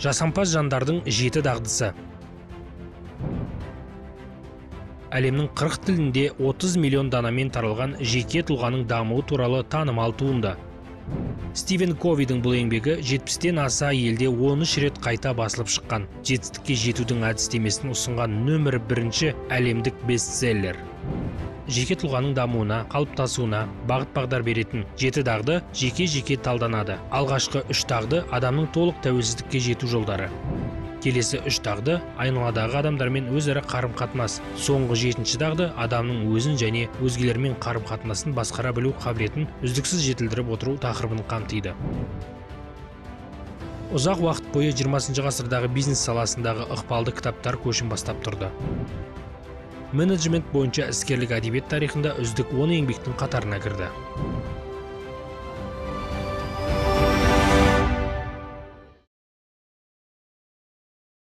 Жасампаз жандардың 7 дағдысы. Әлемнің 40 тілінде 30 миллион данамен таралған жеке тұлғаның дамуы туралы танымал туынды. Стивен Ковидің бұл еңбегі 70-тен аса елде 13 рет қайта басылып шыққан. Жетістікке жетудің әдістемесін ұсынған нөмір 1 әлемдік бестселлер. Жеке тұлғаның дамуына, қалыптасуына бағыт-бағдар беретін 7 дағды жеке-жеке талданады. Алғашқы 3 дағды адамның толық тәуелсіздікке жету жолдары. Келесі 3 дағды айналадағы адамдармен өзара қарым-қатынас. Соңғы 7-ші дағды адамның өзін және өзгелермен қарым-қатынасын басқара білу қабілетін үздіксіз жетілдіріп отыру тақырыбын қамтиды. Ұзақ уақыт бойы 20 ғасырдағы бизнес саласындағы ықпалды кітаптар көшін бастап тұрды. Менеджмент бойынша іскерлік әдебиет тарихында үздік 10 еңбектің қатарына кірді.